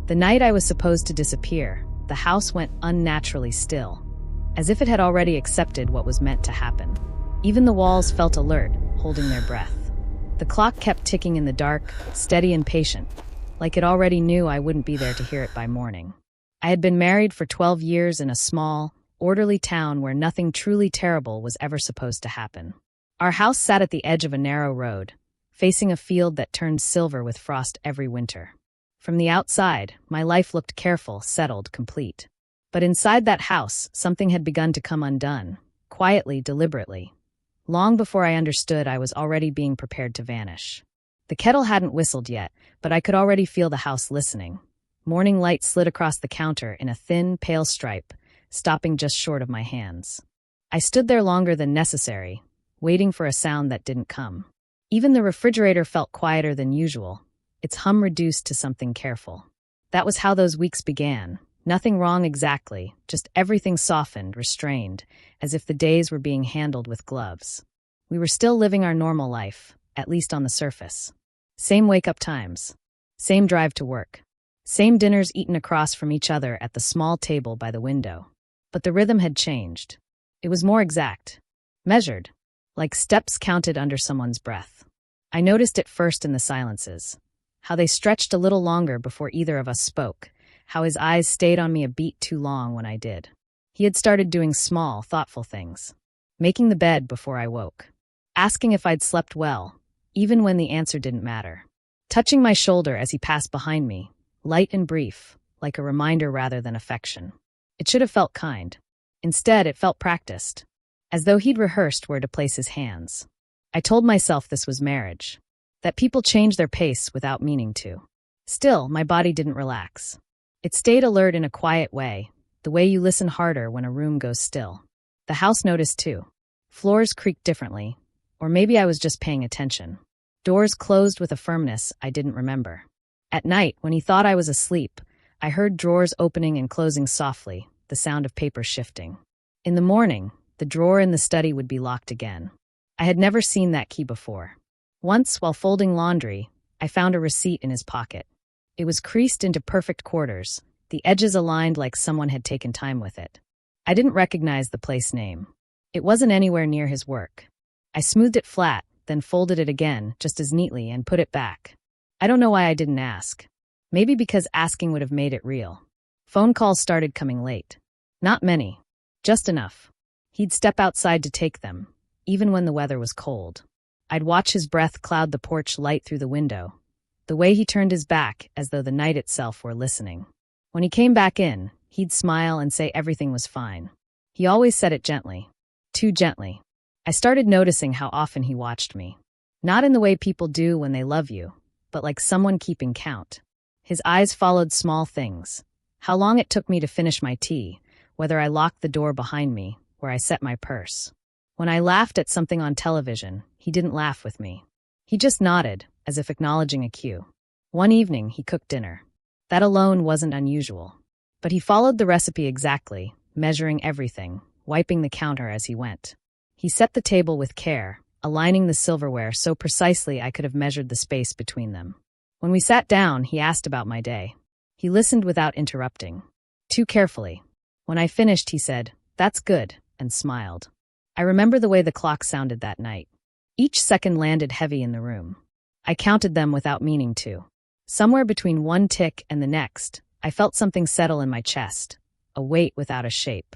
The night I was supposed to disappear, the house went unnaturally still, as if it had already accepted what was meant to happen. Even the walls felt alert, holding their breath. The clock kept ticking in the dark, steady and patient, like it already knew I wouldn't be there to hear it by morning. I had been married for 12 years in a small, orderly town where nothing truly terrible was ever supposed to happen. Our house sat at the edge of a narrow road, facing a field that turned silver with frost every winter. From the outside, my life looked careful, settled, complete. But inside that house, something had begun to come undone, quietly, deliberately. Long before I understood, I was already being prepared to vanish. The kettle hadn't whistled yet, but I could already feel the house listening. Morning light slid across the counter in a thin, pale stripe, stopping just short of my hands. I stood there longer than necessary, waiting for a sound that didn't come. Even the refrigerator felt quieter than usual, its hum reduced to something careful. That was how those weeks began. Nothing wrong exactly, just everything softened, restrained, as if the days were being handled with gloves. We were still living our normal life, at least on the surface. Same wake-up times. Same drive to work. Same dinners eaten across from each other at the small table by the window. But the rhythm had changed. It was more exact. Measured. Like steps counted under someone's breath. I noticed it first in the silences. How they stretched a little longer before either of us spoke. How his eyes stayed on me a beat too long when I did. He had started doing small, thoughtful things. Making the bed before I woke. Asking if I'd slept well, even when the answer didn't matter. Touching my shoulder as he passed behind me, light and brief, like a reminder rather than affection. It should have felt kind. Instead, it felt practiced. As though he'd rehearsed where to place his hands. I told myself this was marriage. That people change their pace without meaning to. Still, my body didn't relax. It stayed alert in a quiet way, the way you listen harder when a room goes still. The house noticed too. Floors creaked differently, or maybe I was just paying attention. Doors closed with a firmness I didn't remember. At night, when he thought I was asleep, I heard drawers opening and closing softly, the sound of paper shifting. In the morning, the drawer in the study would be locked again. I had never seen that key before. Once, while folding laundry, I found a receipt in his pocket. It was creased into perfect quarters, the edges aligned like someone had taken time with it. I didn't recognize the place name. It wasn't anywhere near his work. I smoothed it flat, then folded it again, just as neatly, and put it back. I don't know why I didn't ask. Maybe because asking would have made it real. Phone calls started coming late. Not many. Just enough. He'd step outside to take them, even when the weather was cold. I'd watch his breath cloud the porch light through the window, the way he turned his back as though the night itself were listening. When he came back in, he'd smile and say everything was fine. He always said it gently. Too gently. I started noticing how often he watched me. Not in the way people do when they love you, but like someone keeping count. His eyes followed small things. How long it took me to finish my tea, whether I locked the door behind me, where I set my purse. When I laughed at something on television, he didn't laugh with me. He just nodded, as if acknowledging a cue. One evening, he cooked dinner. That alone wasn't unusual. But he followed the recipe exactly, measuring everything, wiping the counter as he went. He set the table with care, aligning the silverware so precisely I could have measured the space between them. When we sat down, he asked about my day. He listened without interrupting. Too carefully. When I finished, he said, "That's good," and smiled. I remember the way the clock sounded that night. Each second landed heavy in the room. I counted them without meaning to. Somewhere between one tick and the next, I felt something settle in my chest, a weight without a shape.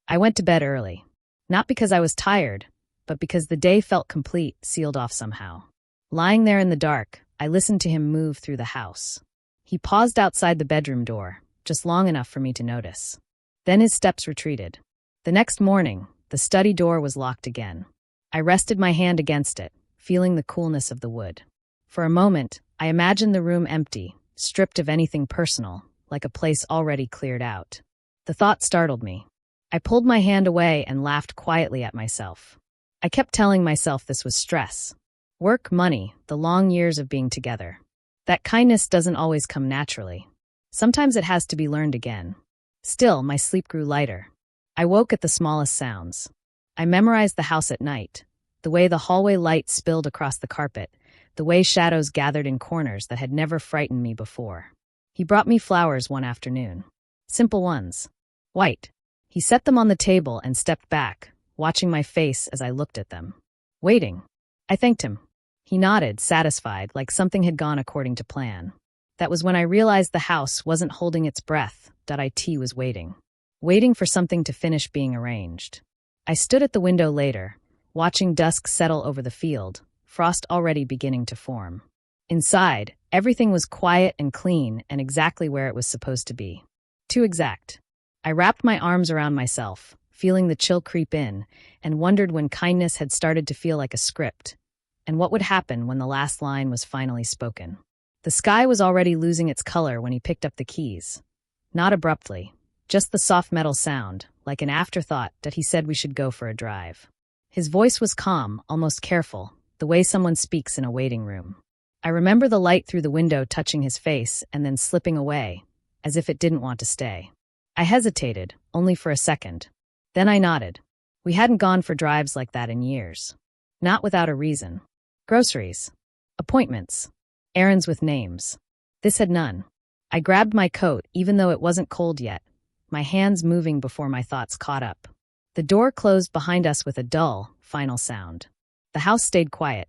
I went to bed early. Not because I was tired, but because the day felt complete, sealed off somehow. Lying there in the dark, I listened to him move through the house. He paused outside the bedroom door, just long enough for me to notice. Then his steps retreated. The next morning, the study door was locked again. I rested my hand against it, feeling the coolness of the wood. For a moment, I imagined the room empty, stripped of anything personal, like a place already cleared out. The thought startled me. I pulled my hand away and laughed quietly at myself. I kept telling myself this was stress. Work, money, the long years of being together. That kindness doesn't always come naturally. Sometimes it has to be learned again. Still, my sleep grew lighter. I woke at the smallest sounds. I memorized the house at night, the way the hallway light spilled across the carpet, the way shadows gathered in corners that had never frightened me before. He brought me flowers one afternoon. Simple ones. White. He set them on the table and stepped back, watching my face as I looked at them. Waiting. I thanked him. He nodded, satisfied, like something had gone according to plan. That was when I realized the house wasn't holding its breath, .it was waiting. Waiting for something to finish being arranged. I stood at the window later, watching dusk settle over the field, frost already beginning to form. Inside, everything was quiet and clean and exactly where it was supposed to be. Too exact. I wrapped my arms around myself, feeling the chill creep in, and wondered when kindness had started to feel like a script, and what would happen when the last line was finally spoken. The sky was already losing its color when he picked up the keys. Not abruptly, just the soft metal sound, like an afterthought that he said we should go for a drive. His voice was calm, almost careful, the way someone speaks in a waiting room. I remember the light through the window touching his face and then slipping away, as if it didn't want to stay. I hesitated, only for a second. Then I nodded. We hadn't gone for drives like that in years. Not without a reason. Groceries. Appointments. Errands with names. This had none. I grabbed my coat, even though it wasn't cold yet, my hands moving before my thoughts caught up. The door closed behind us with a dull, final sound. The house stayed quiet.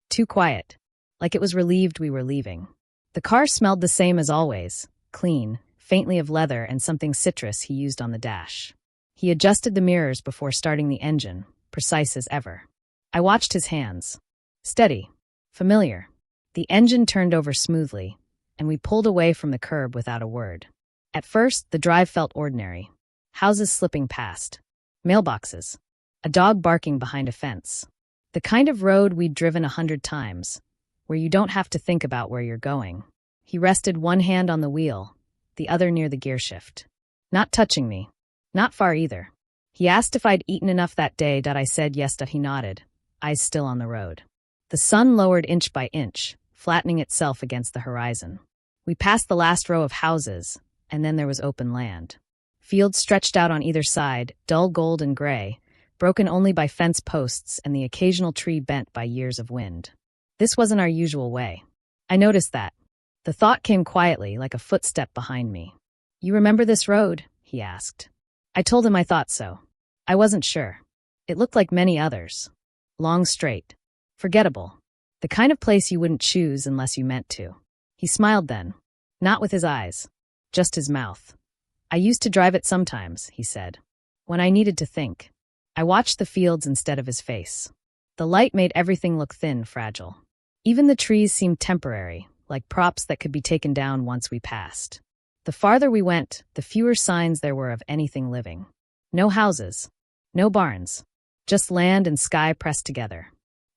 Too quiet. Like it was relieved we were leaving. The car smelled the same as always, clean, faintly of leather and something citrus he used on the dash. He adjusted the mirrors before starting the engine, precise as ever. I watched his hands. Steady. Familiar. The engine turned over smoothly, and we pulled away from the curb without a word. At first, the drive felt ordinary. Houses slipping past. Mailboxes. A dog barking behind a fence. The kind of road we'd driven 100 times, where you don't have to think about where you're going. He rested one hand on the wheel, the other near the gear shift. Not touching me. Not far either. He asked if I'd eaten enough that day. I said yes. He nodded, eyes still on the road. The sun lowered inch by inch, flattening itself against the horizon. We passed the last row of houses, and then there was open land. Fields stretched out on either side, dull gold and gray, broken only by fence posts and the occasional tree bent by years of wind. This wasn't our usual way. I noticed that. The thought came quietly, like a footstep behind me. You remember this road? He asked. I told him I thought so. I wasn't sure. It looked like many others. Long straight. Forgettable. The kind of place you wouldn't choose unless you meant to. He smiled then. Not with his eyes. Just his mouth. I used to drive it sometimes, he said. When I needed to think. I watched the fields instead of his face. The light made everything look thin, fragile. Even the trees seemed temporary, like props that could be taken down once we passed. The farther we went, the fewer signs there were of anything living. No houses. No barns. Just land and sky pressed together.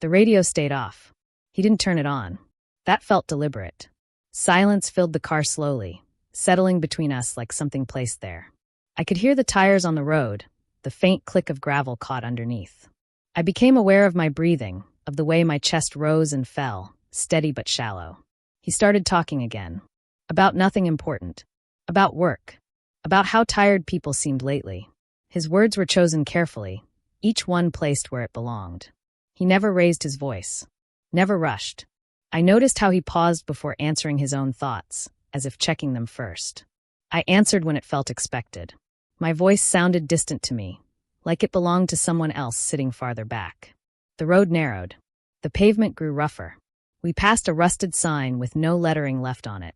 The radio stayed off. He didn't turn it on. That felt deliberate. Silence filled the car slowly, settling between us like something placed there. I could hear the tires on the road, the faint click of gravel caught underneath. I became aware of my breathing, of the way my chest rose and fell, steady but shallow. He started talking again. About nothing important. About work. About how tired people seemed lately. His words were chosen carefully, each one placed where it belonged. He never raised his voice. Never rushed. I noticed how he paused before answering his own thoughts, as if checking them first. I answered when it felt expected. My voice sounded distant to me, like it belonged to someone else sitting farther back. The road narrowed. The pavement grew rougher. We passed a rusted sign with no lettering left on it.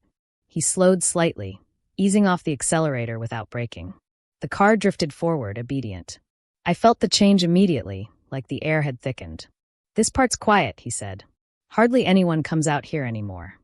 He slowed slightly, easing off the accelerator without braking. The car drifted forward, obedient. I felt the change immediately, like the air had thickened. This part's quiet, he said. Hardly anyone comes out here anymore.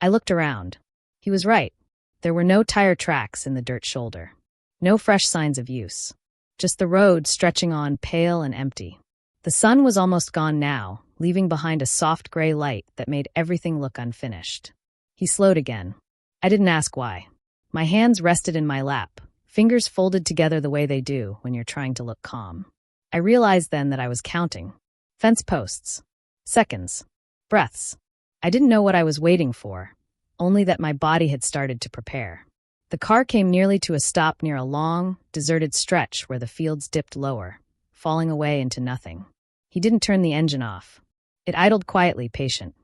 I looked around. He was right. There were no tire tracks in the dirt shoulder. No fresh signs of use. Just the road stretching on, pale and empty. The sun was almost gone now, leaving behind a soft gray light that made everything look unfinished. He slowed again. I didn't ask why. My hands rested in my lap, fingers folded together the way they do when you're trying to look calm. I realized then that I was counting. Fence posts. Seconds. Breaths. I didn't know what I was waiting for, only that my body had started to prepare. The car came nearly to a stop near a long, deserted stretch where the fields dipped lower, falling away into nothing. He didn't turn the engine off. It idled quietly, patient.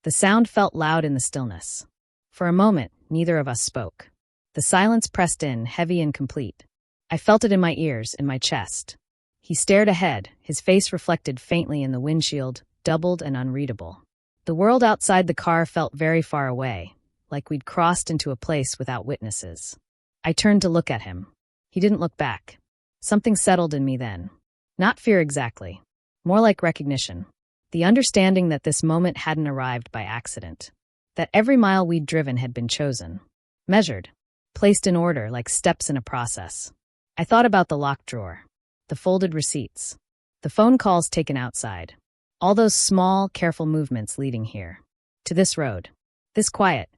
The sound felt loud in the stillness. For a moment, neither of us spoke. The silence pressed in, heavy and complete. I felt it in my ears, in my chest. He stared ahead, his face reflected faintly in the windshield, doubled and unreadable. The world outside the car felt very far away, like we'd crossed into a place without witnesses. I turned to look at him. He didn't look back. Something settled in me then. Not fear exactly. More like recognition. The understanding that this moment hadn't arrived by accident. That every mile we'd driven had been chosen. Measured. Placed in order like steps in a process. I thought about the locked drawer. The folded receipts. The phone calls taken outside. All those small, careful movements leading here. To this road. This quiet.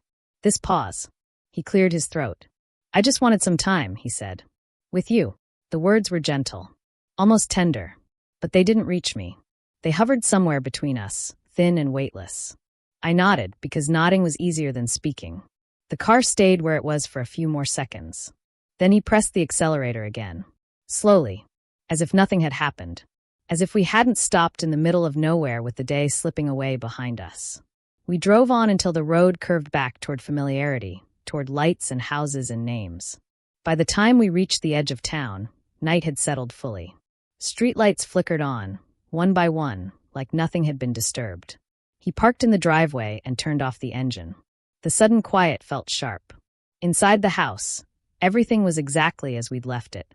This pause. He cleared his throat. I just wanted some time, he said. With you. The words were gentle. Almost tender. But they didn't reach me. They hovered somewhere between us, thin and weightless. I nodded, because nodding was easier than speaking. The car stayed where it was for a few more seconds. Then he pressed the accelerator again. Slowly. As if nothing had happened. As if we hadn't stopped in the middle of nowhere with the day slipping away behind us. We drove on until the road curved back toward familiarity, toward lights and houses and names. By the time we reached the edge of town, night had settled fully. Streetlights flickered on, one by one, like nothing had been disturbed. He parked in the driveway and turned off the engine. The sudden quiet felt sharp. Inside the house, everything was exactly as we'd left it.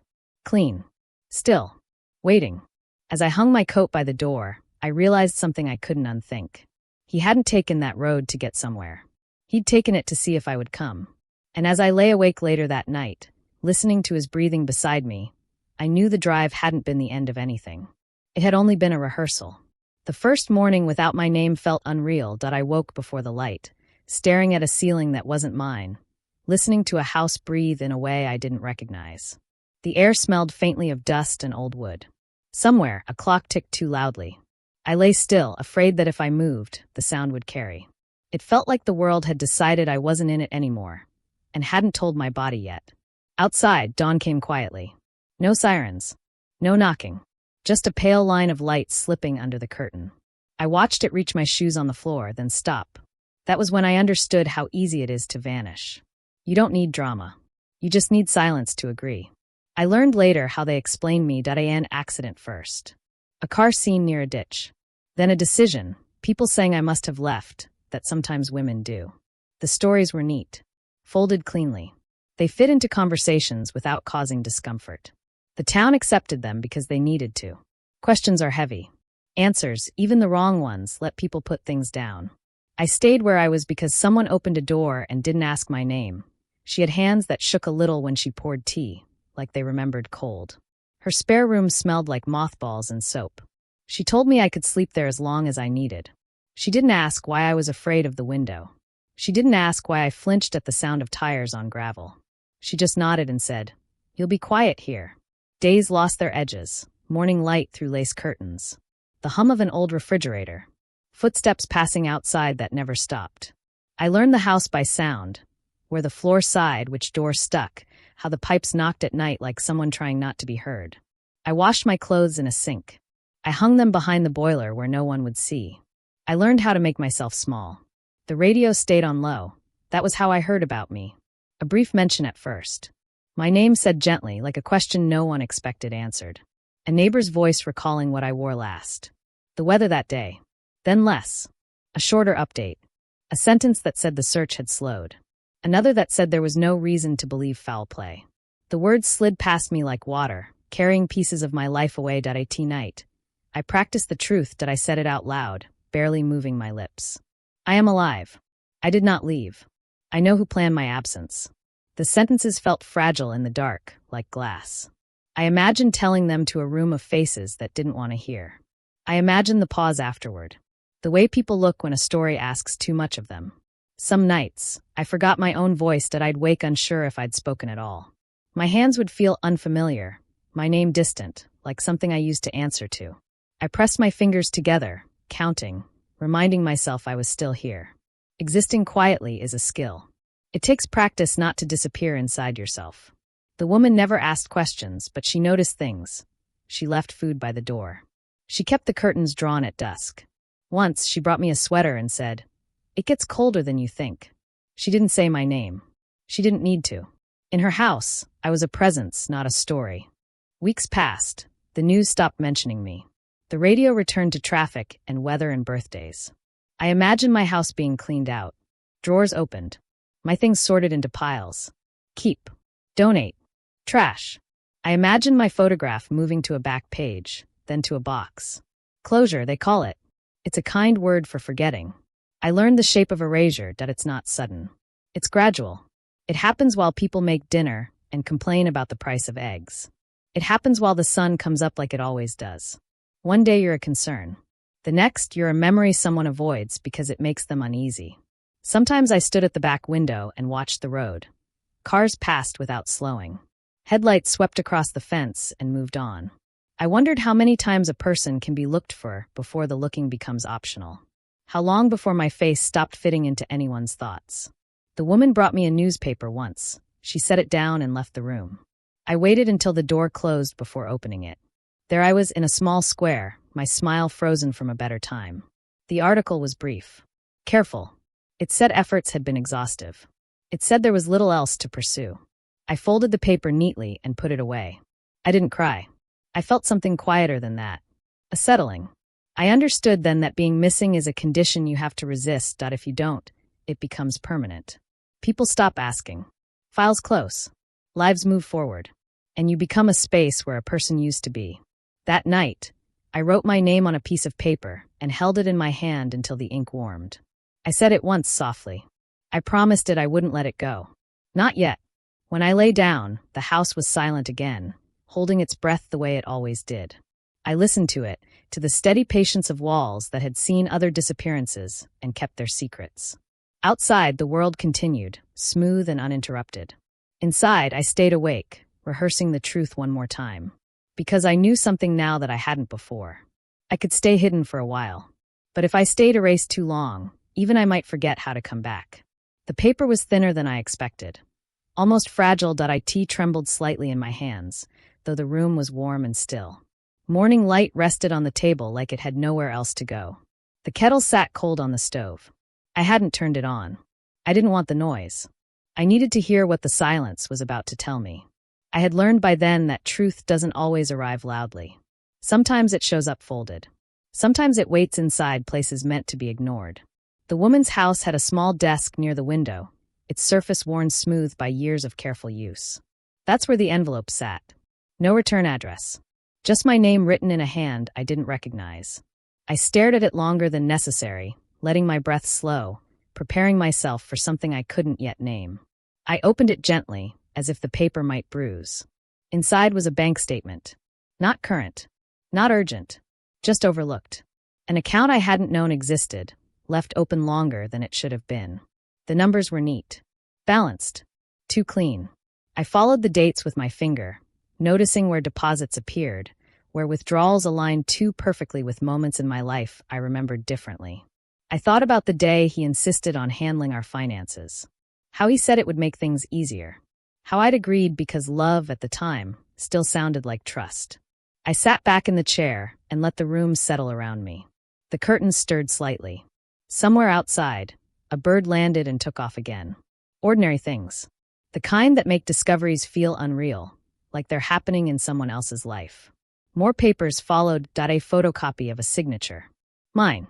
Clean. Still. Waiting. As I hung my coat by the door, I realized something I couldn't unthink. He hadn't taken that road to get somewhere. He'd taken it to see if I would come. And as I lay awake later that night, listening to his breathing beside me, I knew the drive hadn't been the end of anything. It had only been a rehearsal. The first morning without my name felt unreal. I woke before the light, staring at a ceiling that wasn't mine, listening to a house breathe in a way I didn't recognize. The air smelled faintly of dust and old wood. Somewhere, a clock ticked too loudly. I lay still, afraid that if I moved, the sound would carry. It felt like the world had decided I wasn't in it anymore, and hadn't told my body yet. Outside, dawn came quietly. No sirens. No knocking. Just a pale line of light slipping under the curtain. I watched it reach my shoes on the floor, then stop. That was when I understood how easy it is to vanish. You don't need drama. You just need silence to agree. I learned later how they explained me an accident first. A car seen near a ditch. Then a decision, people saying I must have left, that sometimes women do. The stories were neat. Folded cleanly. They fit into conversations without causing discomfort. The town accepted them because they needed to. Questions are heavy. Answers, even the wrong ones, let people put things down. I stayed where I was because someone opened a door and didn't ask my name. She had hands that shook a little when she poured tea, like they remembered cold. Her spare room smelled like mothballs and soap. She told me I could sleep there as long as I needed. She didn't ask why I was afraid of the window. She didn't ask why I flinched at the sound of tires on gravel. She just nodded and said, "You'll be quiet here." Days lost their edges, morning light through lace curtains. The hum of an old refrigerator. Footsteps passing outside that never stopped. I learned the house by sound, where the floor sighed, which door stuck, how the pipes knocked at night like someone trying not to be heard. I washed my clothes in a sink. I hung them behind the boiler where no one would see. I learned how to make myself small. The radio stayed on low. That was how I heard about me. A brief mention at first. My name said gently, like a question no one expected answered. A neighbor's voice recalling what I wore last. The weather that day. Then less. A shorter update. A sentence that said the search had slowed. Another that said there was no reason to believe foul play. The words slid past me like water, carrying pieces of my life away. At night. I practiced the truth. I said it out loud, barely moving my lips. I am alive. I did not leave. I know who planned my absence. The sentences felt fragile in the dark, like glass. I imagined telling them to a room of faces that didn't want to hear. I imagined the pause afterward. The way people look when a story asks too much of them. Some nights, I forgot my own voice. I'd wake unsure if I'd spoken at all. My hands would feel unfamiliar, my name distant, like something I used to answer to. I pressed my fingers together, counting, reminding myself I was still here. Existing quietly is a skill. It takes practice not to disappear inside yourself. The woman never asked questions, but she noticed things. She left food by the door. She kept the curtains drawn at dusk. Once, she brought me a sweater and said, "It gets colder than you think." She didn't say my name. She didn't need to. In her house, I was a presence, not a story. Weeks passed. The news stopped mentioning me. The radio returned to traffic and weather and birthdays. I imagined my house being cleaned out. Drawers opened. My things sorted into piles. Keep. Donate. Trash. I imagined my photograph moving to a back page, then to a box. Closure, they call it. It's a kind word for forgetting. I learned the shape of erasure, that it's not sudden. It's gradual. It happens while people make dinner and complain about the price of eggs. It happens while the sun comes up like it always does. One day you're a concern. The next, you're a memory someone avoids because it makes them uneasy. Sometimes I stood at the back window and watched the road. Cars passed without slowing. Headlights swept across the fence and moved on. I wondered how many times a person can be looked for before the looking becomes optional. How long before my face stopped fitting into anyone's thoughts. The woman brought me a newspaper once. She set it down and left the room. I waited until the door closed before opening it. There I was in a small square, my smile frozen from a better time. The article was brief. Careful. It said efforts had been exhaustive. It said there was little else to pursue. I folded the paper neatly and put it away. I didn't cry. I felt something quieter than that. A settling. I understood then that being missing is a condition you have to resist. If you don't, it becomes permanent. People stop asking. Files close. Lives move forward. And you become a space where a person used to be. That night, I wrote my name on a piece of paper and held it in my hand until the ink warmed. I said it once softly. I promised it I wouldn't let it go. Not yet. When I lay down, the house was silent again, holding its breath the way it always did. I listened to it, to the steady patience of walls that had seen other disappearances and kept their secrets. Outside, the world continued, smooth and uninterrupted. Inside, I stayed awake, rehearsing the truth one more time. Because I knew something now that I hadn't before. I could stay hidden for a while. But if I stayed erased too long, even I might forget how to come back. The paper was thinner than I expected. Almost fragile. It trembled slightly in my hands, though the room was warm and still. Morning light rested on the table like it had nowhere else to go. The kettle sat cold on the stove. I hadn't turned it on. I didn't want the noise. I needed to hear what the silence was about to tell me. I had learned by then that truth doesn't always arrive loudly. Sometimes it shows up folded. Sometimes it waits inside places meant to be ignored. The woman's house had a small desk near the window, its surface worn smooth by years of careful use. That's where the envelope sat. No return address. Just my name written in a hand I didn't recognize. I stared at it longer than necessary, letting my breath slow, preparing myself for something I couldn't yet name. I opened it gently, as if the paper might bruise. Inside was a bank statement. Not current. Not urgent. Just overlooked. An account I hadn't known existed, left open longer than it should have been. The numbers were neat. Balanced. Too clean. I followed the dates with my finger, noticing where deposits appeared, where withdrawals aligned too perfectly with moments in my life I remembered differently. I thought about the day he insisted on handling our finances. How he said it would make things easier. How I'd agreed because love at the time still sounded like trust. I sat back in the chair and let the room settle around me. The curtains stirred slightly. Somewhere outside, a bird landed and took off again. Ordinary things. The kind that make discoveries feel unreal, like they're happening in someone else's life. More papers followed. A photocopy of a signature. Mine.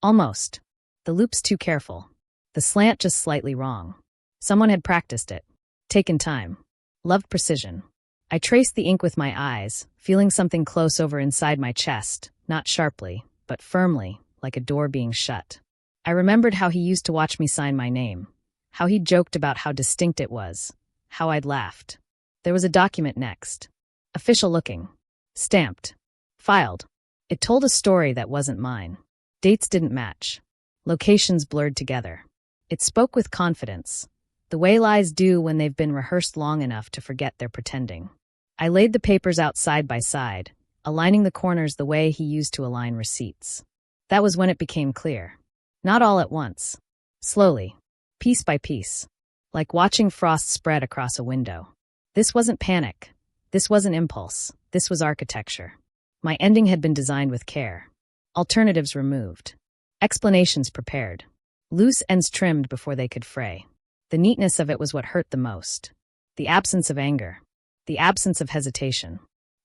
Almost. The loop's too careful. The slant just slightly wrong. Someone had practiced it. Taken time. Loved precision. I traced the ink with my eyes, feeling something close over inside my chest, not sharply, but firmly, like a door being shut. I remembered how he used to watch me sign my name, how he'd joked about how distinct it was, how I'd laughed. There was a document next. Official looking. Stamped. Filed. It told a story that wasn't mine. Dates didn't match. Locations blurred together. It spoke with confidence, the way lies do when they've been rehearsed long enough to forget they're pretending. I laid the papers out side by side, aligning the corners the way he used to align receipts. That was when it became clear. Not all at once. Slowly. Piece by piece. Like watching frost spread across a window. This wasn't panic. This wasn't impulse. This was architecture. My ending had been designed with care. Alternatives removed. Explanations prepared. Loose ends trimmed before they could fray. The neatness of it was what hurt the most. The absence of anger. The absence of hesitation.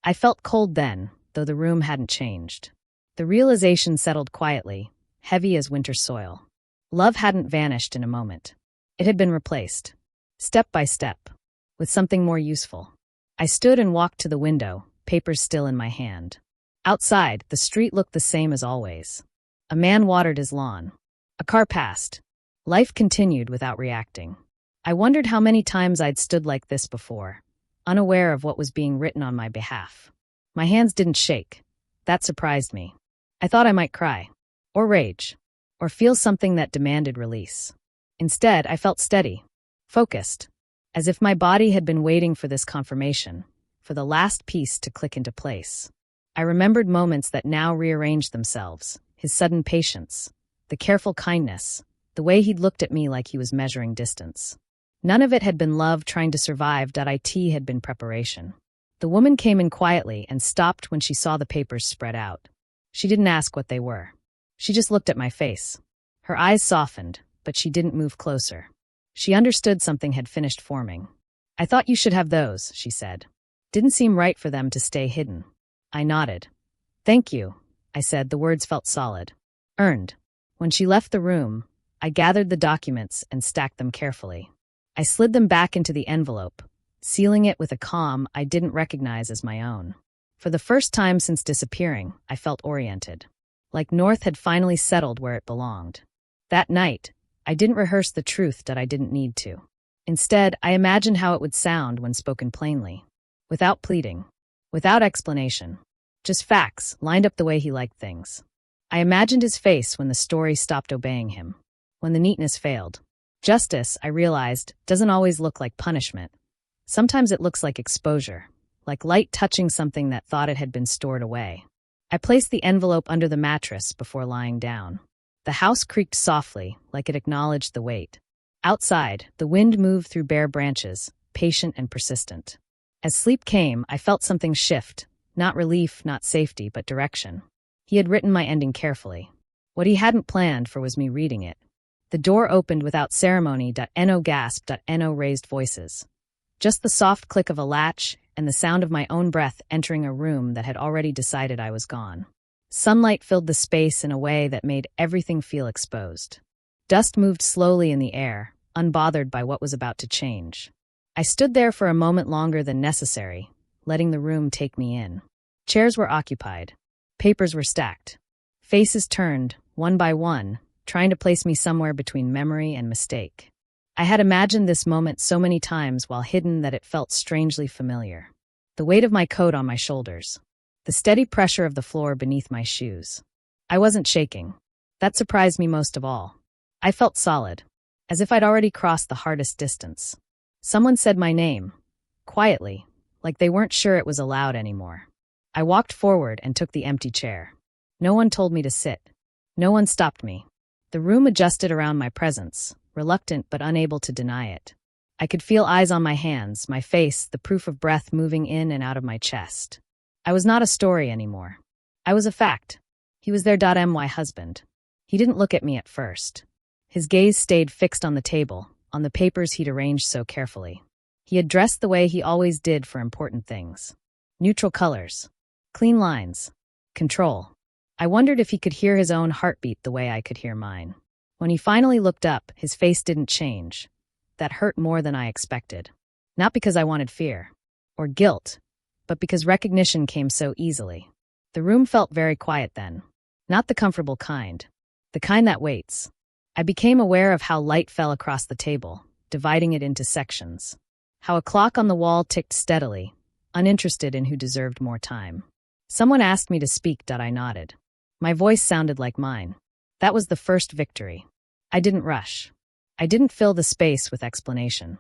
I felt cold then, though the room hadn't changed. The realization settled quietly, heavy as winter soil. Love hadn't vanished in a moment. It had been replaced, step by step, with something more useful. I stood and walked to the window, papers still in my hand. Outside, the street looked the same as always. A man watered his lawn. A car passed. Life continued without reacting. I wondered how many times I'd stood like this before, unaware of what was being written on my behalf. My hands didn't shake. That surprised me. I thought I might cry, or rage, or feel something that demanded release. Instead, I felt steady, focused, as if my body had been waiting for this confirmation, for the last piece to click into place. I remembered moments that now rearranged themselves, his sudden patience, the careful kindness, the way he'd looked at me like he was measuring distance. None of it had been love trying to survive. It had been preparation. The woman came in quietly and stopped when she saw the papers spread out. She didn't ask what they were. She just looked at my face. Her eyes softened, but she didn't move closer. She understood something had finished forming. "I thought you should have those," she said. "Didn't seem right for them to stay hidden." I nodded. "Thank you," I said. The words felt solid. Earned. When she left the room, I gathered the documents and stacked them carefully. I slid them back into the envelope, sealing it with a calm I didn't recognize as my own. For the first time since disappearing, I felt oriented. Like North had finally settled where it belonged. That night, I didn't rehearse the truth that I didn't need to. Instead, I imagined how it would sound when spoken plainly. Without pleading. Without explanation. Just facts, lined up the way he liked things. I imagined his face when the story stopped obeying him. When the neatness failed. Justice, I realized, doesn't always look like punishment. Sometimes it looks like exposure. Like light touching something that thought it had been stored away. I placed the envelope under the mattress before lying down. The house creaked softly, like it acknowledged the weight. Outside, the wind moved through bare branches, patient and persistent. As sleep came, I felt something shift, not relief, not safety, but direction. He had written my ending carefully. What he hadn't planned for was me reading it. The door opened without ceremony. No gasp. No raised voices. Just the soft click of a latch and the sound of my own breath entering a room that had already decided I was gone. Sunlight filled the space in a way that made everything feel exposed. Dust moved slowly in the air, unbothered by what was about to change. I stood there for a moment longer than necessary, letting the room take me in. Chairs were occupied. Papers were stacked. Faces turned, one by one, trying to place me somewhere between memory and mistake. I had imagined this moment so many times while hidden that it felt strangely familiar. The weight of my coat on my shoulders. The steady pressure of the floor beneath my shoes. I wasn't shaking. That surprised me most of all. I felt solid, as if I'd already crossed the hardest distance. Someone said my name, quietly, like they weren't sure it was allowed anymore. I walked forward and took the empty chair. No one told me to sit. No one stopped me. The room adjusted around my presence, reluctant but unable to deny it. I could feel eyes on my hands, my face, the proof of breath moving in and out of my chest. I was not a story anymore. I was a fact. He was their my husband. He didn't look at me at first. His gaze stayed fixed on the table, on the papers he'd arranged so carefully. He had dressed the way he always did for important things. Neutral colors. Clean lines. Control. I wondered if he could hear his own heartbeat the way I could hear mine. When he finally looked up, his face didn't change. That hurt more than I expected. Not because I wanted fear or guilt, but because recognition came so easily. The room felt very quiet then. Not the comfortable kind. The kind that waits. I became aware of how light fell across the table, dividing it into sections. How a clock on the wall ticked steadily, uninterested in who deserved more time. Someone asked me to speak. I nodded. My voice sounded like mine. That was the first victory. I didn't rush. I didn't fill the space with explanation.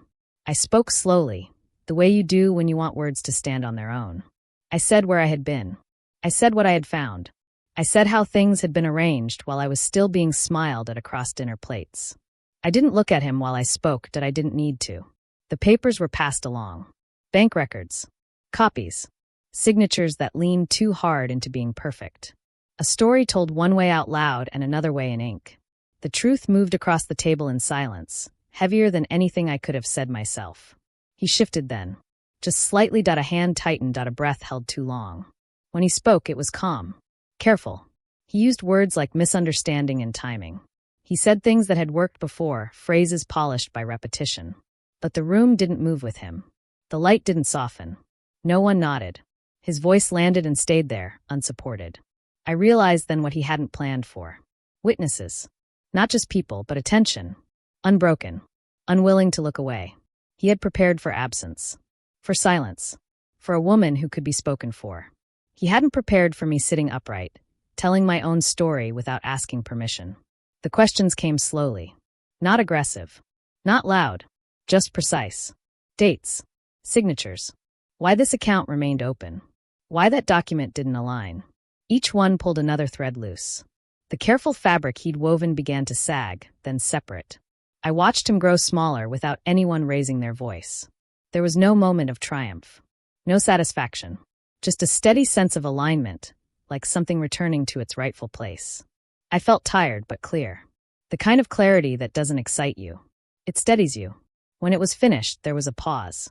I spoke slowly, the way you do when you want words to stand on their own. I said where I had been. I said what I had found. I said how things had been arranged while I was still being smiled at across dinner plates. I didn't look at him while I spoke. I didn't need to. The papers were passed along. Bank records. Copies. Signatures that leaned too hard into being perfect. A story told one way out loud and another way in ink. The truth moved across the table in silence, heavier than anything I could have said myself. He shifted then. Just slightly. A hand tightened. A breath held too long. When he spoke, it was calm. Careful. He used words like misunderstanding and timing. He said things that had worked before, phrases polished by repetition. But the room didn't move with him. The light didn't soften. No one nodded. His voice landed and stayed there, unsupported. I realized then what he hadn't planned for. Witnesses. Not just people, but attention. Unbroken. Unwilling to look away. He had prepared for absence. For silence. For a woman who could be spoken for. He hadn't prepared for me sitting upright, telling my own story without asking permission. The questions came slowly. Not aggressive. Not loud. Just precise. Dates. Signatures. Why this account remained open. Why that document didn't align. Each one pulled another thread loose. The careful fabric he'd woven began to sag, then separate. I watched him grow smaller without anyone raising their voice. There was no moment of triumph. No satisfaction. Just a steady sense of alignment, like something returning to its rightful place. I felt tired but clear. The kind of clarity that doesn't excite you. It steadies you. When it was finished, there was a pause.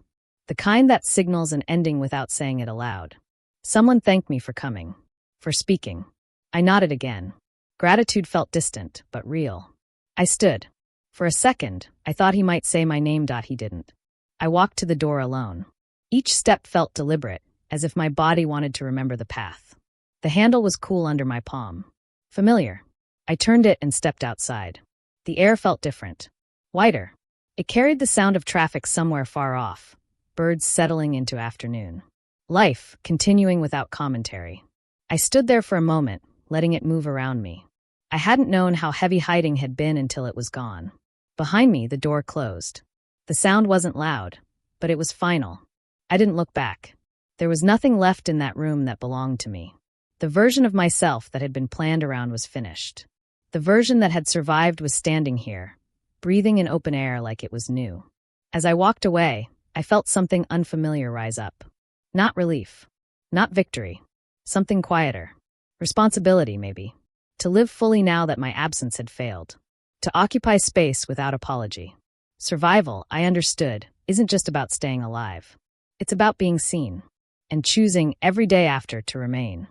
The kind that signals an ending without saying it aloud. Someone thanked me for coming. For speaking. I nodded again. Gratitude felt distant, but real. I stood. For a second, I thought he might say my name. He didn't. I walked to the door alone. Each step felt deliberate, as if my body wanted to remember the path. The handle was cool under my palm. Familiar. I turned it and stepped outside. The air felt different. Wider. It carried the sound of traffic somewhere far off. Birds settling into afternoon. Life, continuing without commentary. I stood there for a moment, letting it move around me. I hadn't known how heavy hiding had been until it was gone. Behind me, the door closed. The sound wasn't loud, but it was final. I didn't look back. There was nothing left in that room that belonged to me. The version of myself that had been planned around was finished. The version that had survived was standing here, breathing in open air like it was new. As I walked away, I felt something unfamiliar rise up. Not relief. Not victory. Something quieter. Responsibility, maybe. To live fully now that my absence had failed. To occupy space without apology. Survival, I understood, isn't just about staying alive. It's about being seen. And choosing every day after to remain.